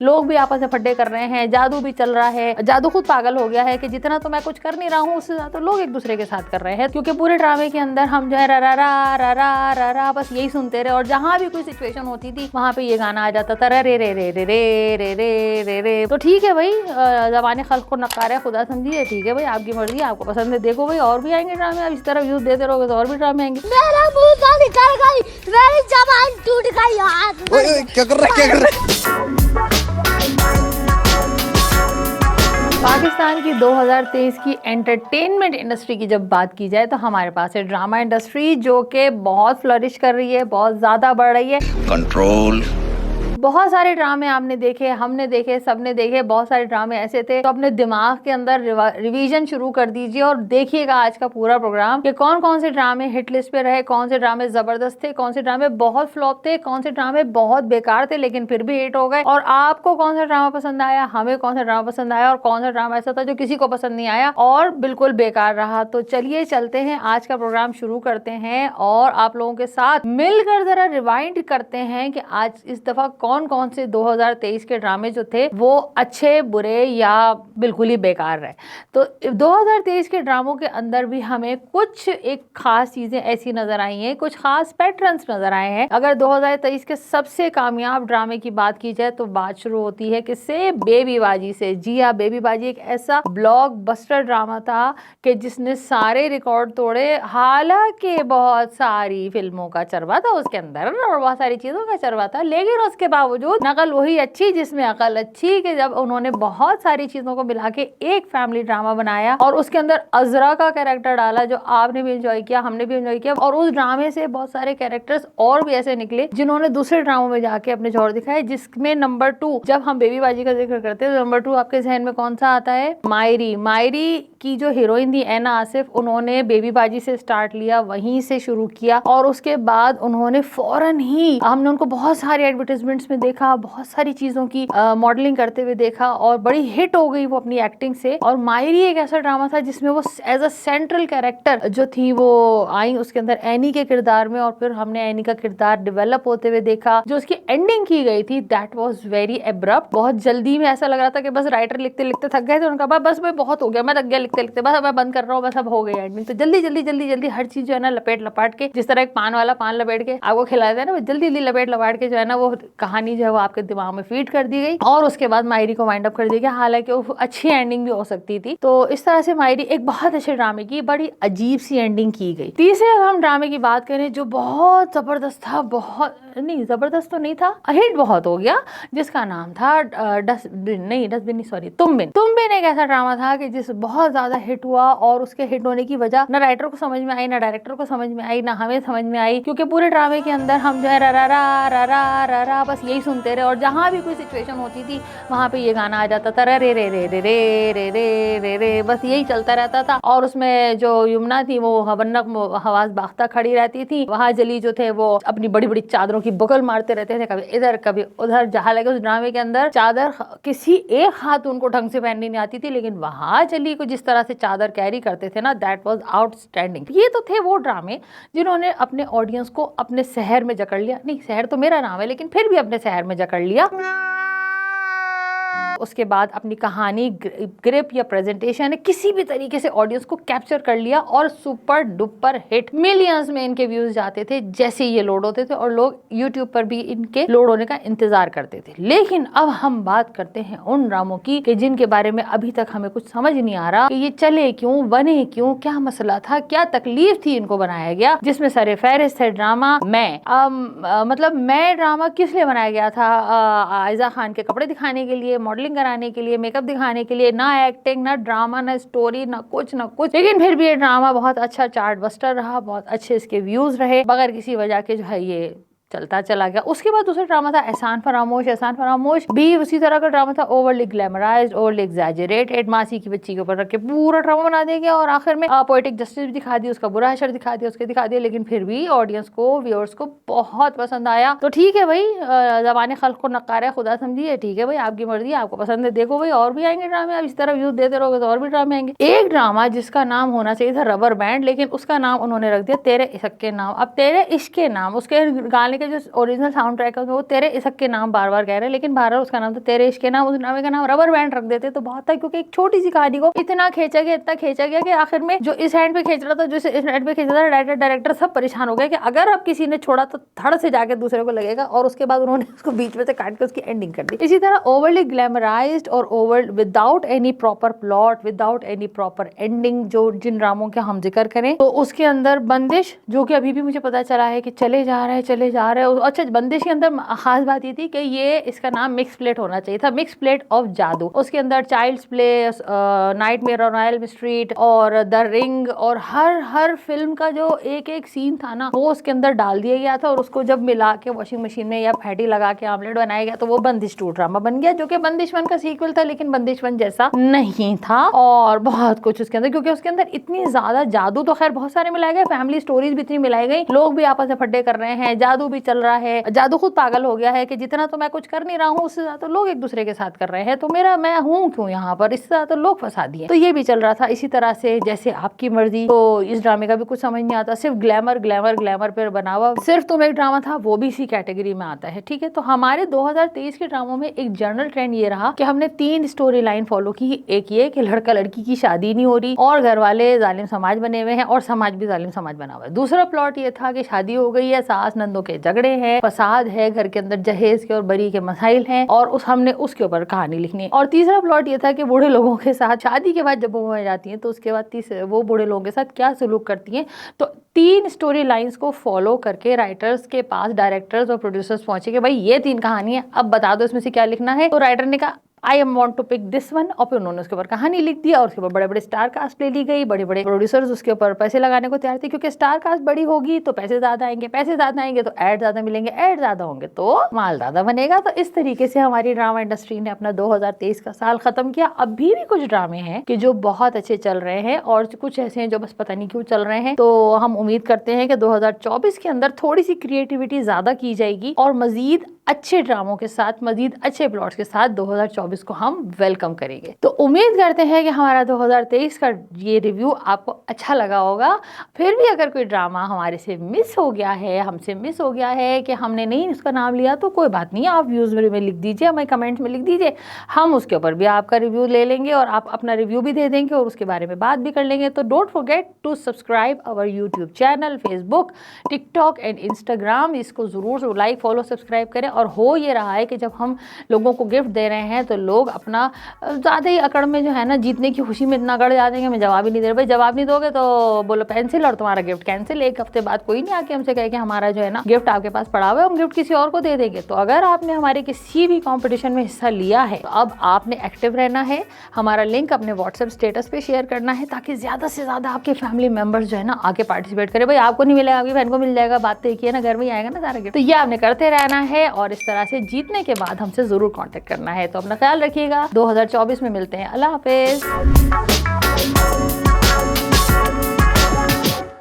लोग भी आपस में फड्डे कर रहे हैं, जादू भी चल रहा है, जादू खुद पागल हो गया है कि जितना तो मैं कुछ कर नहीं रहा हूँ उससे ज्यादा तो लोग एक दूसरे के साथ कर रहे हैं। क्योंकि पूरे ड्रामे के अंदर हम जो है रा रा रा रा रा रा रा बस यही सुनते रहे और जहाँ भी कोई सिचुएशन होती थी वहां पे ये गाना आ जाता था रे रे रे रे रे रे रे रे रे रे। तो ठीक है भाई, ज़बान खल्क को नकार है खुदा समझिए, ठीक है भाई, आपकी मर्जी, आपको पसंद है देखो भाई, और भी आएंगे ड्रामे, आप इस तरह व्यूज देते रहोगे तो और भी ड्रामे आएंगे। मेरा मुंह तो निकल गई, मेरी जबान टूट गई यार। ओए क्या कर रहा है, क्या कर रहा है? पाकिस्तान की 2023 की एंटरटेनमेंट इंडस्ट्री की जब बात की जाए तो हमारे पास है ड्रामा इंडस्ट्री, जो कि बहुत फ्लरिश कर रही है, बहुत ज़्यादा बढ़ रही है। कंट्रोल। बहुत सारे ड्रामे आपने देखे, हमने देखे, सबने देखे, बहुत सारे ड्रामे ऐसे थे तो अपने दिमाग के अंदर रिवीजन शुरू कर दीजिए और देखिएगा आज का पूरा प्रोग्राम कि कौन कौन से ड्रामे हिट लिस्ट पे रहे, कौन से ड्रामे जबरदस्त थे, कौन से ड्रामे बहुत फ्लॉप थे, कौन से ड्रामे बहुत बेकार थे लेकिन फिर भी हिट हो गए, और आपको कौन सा ड्रामा पसंद आया, हमें कौन सा ड्रामा पसंद आया और कौन सा ड्रामा ऐसा था जो किसी को पसंद नहीं आया और बिल्कुल बेकार रहा। तो चलिए चलते हैं, आज का प्रोग्राम शुरू करते हैं और आप लोगों के साथ मिलकर जरा रिवाइंड करते हैं कि आज इस दफा कौन कौन से 2023 के ड्रामे जो थे वो अच्छे, बुरे या बिल्कुल ही बेकार रहे। तो 2023 के ड्रामों के अंदर भी हमें कुछ एक खास चीजें ऐसी नजर आई हैं, कुछ खास पैटर्न्स नजर आए हैं। अगर 2023 के सबसे कामयाब ड्रामे की बात की जाए तो बात शुरू होती है किससे? बेबी बाजी से। जी हाँ, बेबी बाजी एक ऐसा ब्लॉकबस्टर ड्रामा था कि जिसने सारे रिकॉर्ड तोड़े। हालांकि बहुत सारी फिल्मों का चरवा था उसके अंदर और बहुत सारी चीजों का चरवा था, लेकिन उसके बावजूद नकल वही अच्छी जिसमें अकल अच्छी, कि जब उन्होंने बहुत सारी चीजों को मिला के एक फैमिली ड्रामा बनाया और उसके अंदर अजरा का कैरेक्टर डाला जो आपने भी एंजॉय किया, हमने भी एंजॉय किया, और उस ड्रामे से बहुत सारे कैरेक्टर्स और भी ऐसे निकले जिन्होंने दूसरे ड्रामों में जाके अपने जोर दिखाए। जिसमें नंबर 2, जब हम बेबी बाजी का जिक्र करते हैं तो नंबर 2 आपके जहन में कौन सा आता है? मायरी। मायरी की जो हीरोइन थी ऐना आसिफ, उन्होंने बेबी बाजी से स्टार्ट लिया, वहीं से शुरू किया और उसके बाद उन्होंने फौरन ही, हमने उनको बहुत सारे एडवर्टाइजमेंट्स में देखा, बहुत सारी चीजों की मॉडलिंग करते हुए देखा और बड़ी हिट हो गई वो अपनी एक्टिंग से। और मायरी एक ऐसा ड्रामा था जिसमें वो एज अ सेंट्रल कैरेक्टर जो थी वो आई उसके अंदर एनी के किरदार में, और फिर हमने एनी का किरदार डेवलप होते हुए देखा। जो उसकी एंडिंग की गई थी दैट वाज वेरी एब्रप्ट, बहुत जल्दी में, ऐसा लग रहा था कि बस राइटर लिखते लिखते थक गए थे, उनका बस भाई बहुत हो गया, मैं थक गया लिखते लिखते, बस मैं बंद कर रहा हूँ, बस अब हो गई एंडिंग। तो जल्दी जल्दी जल्दी जल्दी हर चीज जो है ना लपेट लपाट के, जिस तरह एक पान वाला पान लपेट के आपको खिलाता है ना, वो जल्दी जल्दी लपेट लपाट के जो है ना वो कहानी जो है वो आपके दिमाग में फीड कर दी गई और उसके बाद मायरी को वाइंड अप कर दिया गया। हालांकि वो अच्छी एंडिंग भी हो सकती थी। तो इस तरह से मायरी एक बहुत अच्छे ड्रामे की बड़ी अजीब सी एंडिंग की गई। तीसरे अगर हम ड्रामे की बात करें जो बहुत जबरदस्त था, बहुत नहीं जबरदस्त तो नहीं था, हिट बहुत हो गया, जिसका नाम था डस्टबिन नहीं सॉरी तुमबिन। तुमबिन एक ऐसा ड्रामा था कि जिस बहुत ज्यादा हिट हुआ और उसके हिट होने की वजह ना राइटर को समझ में आई, ना डायरेक्टर को समझ में आई, ना हमें समझ में आई, क्योंकि पूरे ड्रामे के अंदर हम जो है रा रा रा रा रा रा रा बस यही सुनते रहे और जहाँ भी कोई सिचुएशन होती थी वहां पे ये गाना आ जाता था रे रे रे रे रे रे रे रे रे रे, बस यही चलता रहता था। और उसमें जो यमुना थी वो हवन्नक हवास बाख्ता खड़ी रहती थी, वहां जली जो थे वो अपनी बड़ी बड़ी चादरों की बगल मारते रहते थे, कभी इधर कभी उधर। जहाँ लगे उस ड्रामे के अंदर चादर किसी एक हाथ उनको ढंग से पहननी नहीं आती थी, लेकिन वहां जली को जिस तरह से चादर कैरी करते थे ना, दैट वाज आउटस्टैंडिंग। ये तो थे वो ड्रामे जिन्होंने अपने ऑडियंस को अपने शहर में जकड़ लिया, नहीं शहर तो मेरा नाम है लेकिन फिर भी अपने शहर में जकड़ लिया। उसके बाद अपनी कहानी, ग्रिप या प्रेजेंटेशन किसी भी तरीके से ऑडियंस को कैप्चर कर लिया और सुपर डुपर हिट, मिलियंस में इनके व्यूज जाते थे जैसे ये लोड होते थे और लोग यूट्यूब पर भी इनके लोड होने का इंतजार करते थे। लेकिन अब हम बात करते हैं उन ड्रामों की कि जिनके बारे में अभी तक हमें कुछ समझ नहीं आ रहा कि ये चले क्यों, बने क्यों, क्या मसला था, क्या तकलीफ थी इनको बनाया गया। जिसमें सरे फहरिस्त है ड्रामा मतलब मैं ड्रामा किस लिए बनाया गया था? आयजा खान के कपड़े दिखाने के लिए, मॉडलिंग कराने के लिए, मेकअप दिखाने के लिए, ना एक्टिंग, ना ड्रामा, ना स्टोरी, ना कुछ। लेकिन फिर भी ये ड्रामा बहुत अच्छा चार्ट बस्टर रहा, बहुत अच्छे इसके व्यूज रहे, बगैर किसी वजह के जो है ये चलता चला गया। उसके बाद दूसरा ड्रामा था एहसान फरामोश। एहसान फरामोश भी उसी तरह का ड्रामा था, ओवरली ग्लैमराइज्ड, ओवरली एग्जैजरेटेड, मासी की बच्ची के ऊपर रख के पूरा ड्रामा बना दिया गया और आखिर में पोएटिक जस्टिस भी दिखा दी, उसका बुरा असर दिखा दिया, उसके दिखा दिया, लेकिन फिर भी ऑडियंस को, व्यूअर्स को बहुत पसंद आया। तो ठीक है भाई, ज़बान खल्क को नकार है खुदा समझिए, ठीक है भाई, आपकी मर्जी, आपको पसंद है देखो भाई, और भी आएंगे ड्रामे, आप इस तरह व्यूज देते रहोगे तो और भी ड्रामे आएंगे। एक ड्रामा जिसका नाम होना चाहिए था रबर बैंड, लेकिन उसका नाम उन्होंने रख दिया तेरे इश्क के नाम। अब तेरे इश्क के नाम, उसके गाने के जो ओरिजिनल साउंड ट्रैक है वो तेरे इश्क के नाम बार बार कह रहे हैं, लेकिन बार बार उसका नाम तो तेरे इश्क के नाम, उस ड्रामे का नाम रबर बैंड रख देते तो बहुत था, क्योंकि एक छोटी सी कहानी को इतना खींचा गया कि आखिर में जो इस हैंड पे खींच रहा था, जो इस हैंड पे खींच रहा था, डायरेक्टर सब परेशान हो गए कि अगर अब किसी ने छोड़ा तो धड़ से जाके दूसरे को लगेगा, और उसके बाद उन्होंने उसको बीच में से काट के उसकी एंडिंग कर दी। इसी तरह ओवरली ग्लैमराइज्ड और over without any proper plot, without any proper ending, जो जिन ड्रामों के हम जिक्र करें तो उसके अंदर बंदिश, जो कि अभी भी मुझे पता चला है कि चले जा रहे हैं। अच्छा, बंदिश के अंदर खास बात ये थी कि ये इसका नाम मिक्स प्लेट होना चाहिए था, मिक्स प्लेट ऑफ जादू। उसके अंदर Child's Play, Nightmare on Elm Street और द रिंग और हर फिल्म का जो एक एक सीन था ना, वो उसके अंदर डाल दिया गया था, और उसको जब मिला के वॉशिंग मशीन में या फैटी लगा के आमलेट बनाया गया तो वो बंदिश 2 ड्रामा बन गया, जो कि बंदिश 1 का सीक्वल था, लेकिन बंदिश 1 जैसा नहीं था। और बहुत कुछ उसके अंदर, क्योंकि उसके अंदर इतनी ज्यादा जादू तो खैर बहुत सारे मिलाए गए, फैमिली स्टोरीज भी इतनी मिलाई गई, लोग भी आपस में फड्डे कर रहे हैं, जादू भी चल रहा है, जादू खुद पागल हो गया है कि जितना तो मैं कुछ कर नहीं रहा हूँ उससे ज्यादा तो लोग एक दूसरे के साथ कर रहे हैं, तो मैं हूँ क्यों यहाँ पर, इससे ज्यादा तो लोग फंसा दिए, तो ये भी चल रहा था। इसी तरह से जैसे आपकी मर्जी, तो इस ड्रामे का भी कुछ समझ नहीं आता, सिर्फ ग्लैमर पर बना हुआ सिर्फ तुम एक ड्रामा था, वो भी इसी कैटेगरी में आता है। ठीक है, तो हमारे 2023 के ड्रामों में एक जनरल ट्रेंड ये रहा कि हमने 3 स्टोरी लाइन फॉलो की। एक ये कि लड़का लड़की की शादी नहीं हो रही और घर वाले जालिम समाज बने हुए हैं और समाज भी जालिम समाज बना हुआ है। दूसरा प्लॉट ये था कि शादी हो गई है, सास नंदों के झगड़े हैं, फसाद है, घर के अंदर जहेज के और बरी के मसाइल हैं, और हमने उसके ऊपर कहानी लिखनी है। और तीसरा प्लॉट ये था कि बूढ़े लोगों के साथ शादी के बाद जब वो मर जाती हैं तो उसके बाद वो बूढ़े लोगों के साथ क्या सलूक करती हैं। तो 3 स्टोरी लाइंस को फॉलो करके राइटर्स के पास डायरेक्टर्स और प्रोड्यूसर्स पहुंचे कि भाई ये 3 कहानी है, अब बता दो इसमें से क्या लिखना है। तो राइटर ने कहा I am want to pick this one, और फिर उन्होंने उसके ऊपर कहानी लिख दिया, और उसके ऊपर बड़े बड़े स्टार कास्ट ले ली गई, बड़े बड़े प्रोड्यूसर्स उसके ऊपर पैसे लगाने को तैयार थे, क्योंकि स्टार कास्ट बड़ी होगी तो पैसे ज्यादा आएंगे, पैसे ज्यादा आएंगे तो ऐड ज्यादा मिलेंगे, ऐड ज्यादा होंगे तो माल ज्यादा बनेगा। तो इस तरीके से हमारी ड्रामा इंडस्ट्री ने अपना 2023 का साल खत्म किया। अभी भी कुछ ड्रामे हैं कि जो बहुत अच्छे चल रहे हैं, और कुछ ऐसे हैं जो बस पता नहीं क्यों चल रहे हैं। तो हम उम्मीद करते हैं कि 2024 के अंदर थोड़ी सी क्रिएटिविटी ज्यादा की जाएगी, और मजीद अच्छे ड्रामों के साथ, मजीद अच्छे प्लॉट्स के साथ 2024 को हम वेलकम करेंगे। तो उम्मीद करते हैं कि हमारा 2023 का ये रिव्यू आपको अच्छा लगा होगा। फिर भी अगर कोई ड्रामा हमारे से मिस हो गया है, हमसे मिस हो गया है कि हमने नहीं उसका नाम लिया, तो कोई बात नहीं, आप व्यूज में लिख दीजिए, हमें कमेंट्स में लिख दीजिए, हम उसके ऊपर भी आपका रिव्यू ले लेंगे और आप अपना रिव्यू भी दे देंगे और उसके बारे में बात भी कर लेंगे। तो don't forget to subscribe our YouTube channel, Facebook, TikTok and Instagram, इसको जरूर लाइक, फॉलो, सब्सक्राइब करें। और हो ये रहा है कि जब हम लोगों को गिफ्ट दे रहे हैं तो लोग अपना ज़्यादा ही अकड़ में जो है ना, जीतने की खुशी में इतना अकड़ जाते हैं कि मैं जवाब ही नहीं दे रहा। भाई जवाब नहीं दोगे तो बोलो पेंसिल और तुम्हारा गिफ्ट कैंसिल। एक हफ्ते बाद कोई नहीं आके हमसे कहे कि हमारा जो है ना गिफ्ट आपके पास पड़ा हुआ है, हम गिफ्ट किसी और को दे देंगे। तो अगर आपने हमारे किसी भी कॉम्पिटिशन में हिस्सा लिया है तो अब आपने एक्टिव रहना है, हमारा लिंक अपने व्हाट्सएप स्टेटस पे शेयर करना है, ताकि ज़्यादा से ज़्यादा आपके फैमिली मेंबर्स जो है ना आके पार्टिसिपेट करें। भाई आपको नहीं मिलेगा, आपकी बहन को मिल जाएगा, बात तो एक ही है ना, घर में ही आएगा ना सारा गिफ्ट। तो ये आपने करते रहना है, और इस तरह से जीतने के बाद हमसे जरूर कांटेक्ट करना है। तो अपना ख्याल रखिएगा, 2024 में मिलते हैं। अल्लाह हाफिज।